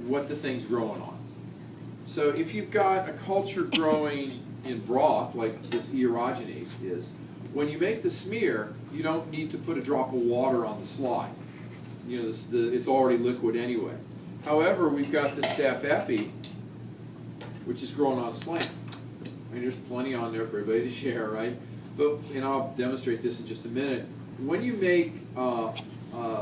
what the thing's growing on. So if you've got a culture growing in broth, like this eorogenase is, when you make the smear, you don't need to put a drop of water on the slide. You know, it's already liquid anyway. However, we've got the staph epi, which is growing on slant. I mean, there's plenty on there for everybody to share, right? But, and I'll demonstrate this in just a minute. When you make a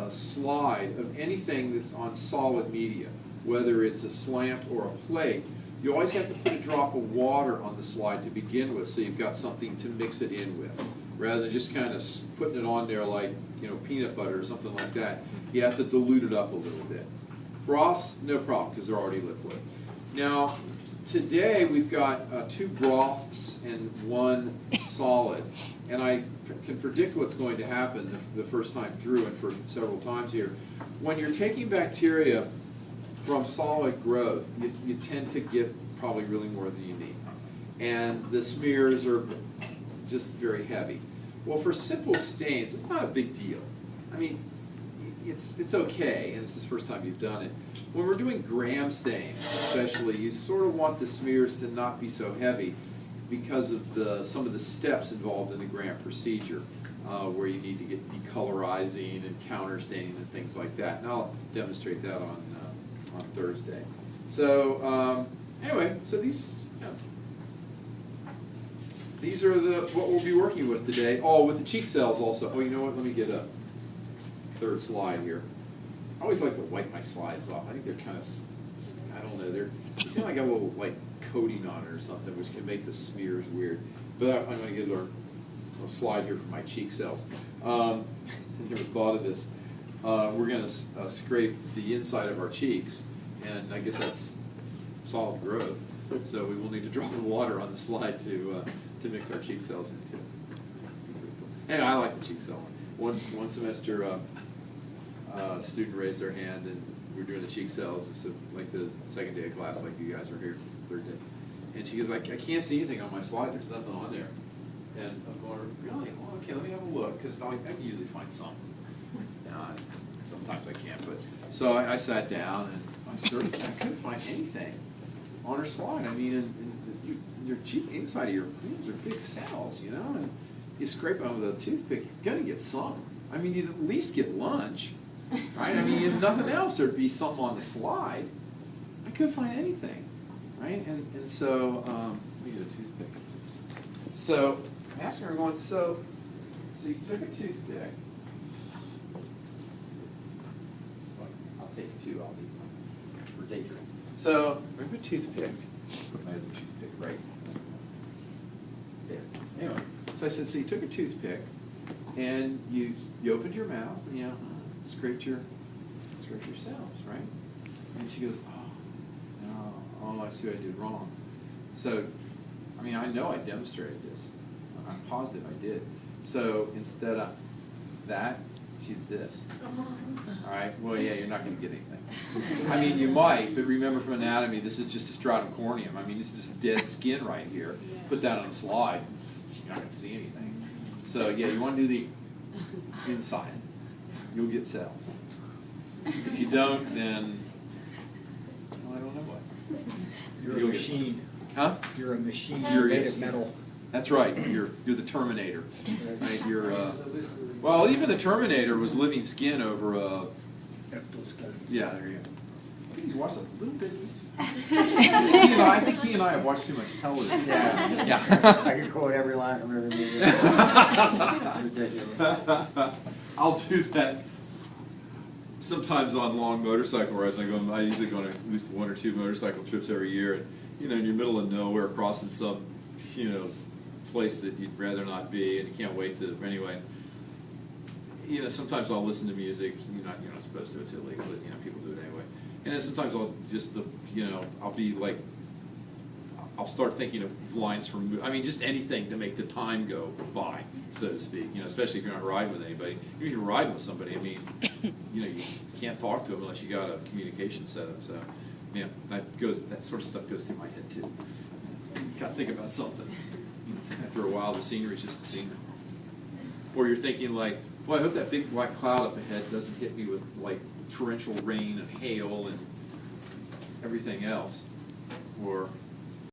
slide of anything that's on solid media, whether it's a slant or a plate, you always have to put a drop of water on the slide to begin with, so you've got something to mix it in with, rather than just kind of putting it on there like, you know, peanut butter or something like that. You have to dilute it up a little bit. Broths, no problem, because they're already liquid. Now, today we've got 2 broths and 1 solid, and I can predict what's going to happen the first time through and for several times here. When you're taking bacteria from solid growth, you tend to get probably really more than you need. And the smears are just very heavy. Well, for simple stains, it's not a big deal. I mean, it's okay, and it's the first time you've done it. When we're doing gram stains, especially, you sort of want the smears to not be so heavy because of some of the steps involved in the gram procedure, where you need to get decolorizing and counterstaining and things like that. And I'll demonstrate that on Thursday. So anyway, so these are what we'll be working with today. Oh, with the cheek cells also. Oh, you know what? Let me get a third slide here. I always like to wipe my slides off. I think they're kind of, I don't know, they seem like a little like coating on it or something, which can make the smears weird. But I'm going to get a slide here for my cheek cells. I never thought of this. We're going to scrape the inside of our cheeks, and I guess that's solid growth. So we will need to drop the water on the slide to mix our cheek cells into. And I like the cheek cell. One semester, a student raised their hand, and we were doing the cheek cells. So like the second day of class, like you guys are here, third day. And she goes, I can't see anything on my slide. There's nothing on there. And I'm going, really? Well, okay, let me have a look, because I can usually find something. Sometimes I can't, but so I sat down and I couldn't find anything on her slide. I mean, in your cheek, inside of your hands are big cells, you know, and you scrape them with a toothpick, you're gonna get some. I mean, you'd at least get lunch, right? I mean, if nothing else, there'd be something on the slide. I couldn't find anything, right? And so let me get a toothpick. So I'm asking her, going, so you took a toothpick. Take 2, I'll need one for daydream. So, remember a toothpick. I have the toothpick right there. Anyway, so I said, so you took a toothpick and you opened your mouth and you scraped your cells, right? And she goes, oh, I see what I did wrong. So, I mean, I know I demonstrated this. I'm positive I did. So instead of that, she did this. All right, well, yeah, you're not going to get anything. I mean, you might, but remember from anatomy, this is just a stratum corneum. I mean, this is just dead skin right here. Put that on a slide, you're not going to see anything. So, yeah, you want to do the inside. You'll get cells. If you don't, then, well, I don't know what. You're a machine. Huh? You're a machine made of metal. That's right. You're the Terminator. Right? You're well, even the Terminator was living skin over a. Yeah, there you go. He's watched a little bit. I think he and I have watched too much television. Yeah. I can quote every line from every movie. Ridiculous. I'll do that sometimes on long motorcycle rides. I usually go on at least 1 or 2 motorcycle trips every year, and in your middle of nowhere, crossing some, place that you'd rather not be, and you can't wait to anyway. Sometimes I'll listen to music. You're not supposed to. It's illegal, but people do it anyway. And then sometimes I'll just I'll be like, I'll start thinking of lines from, just anything to make the time go by, so to speak. Especially if you're not riding with anybody. If you're riding with somebody, you can't talk to them unless you got a communication set up. So, yeah, that sort of stuff goes through my head too. Got to think about something. After a while, the scenery's just the scenery. Or you're thinking like, boy, I hope that big black cloud up ahead doesn't hit me with like torrential rain and hail and everything else.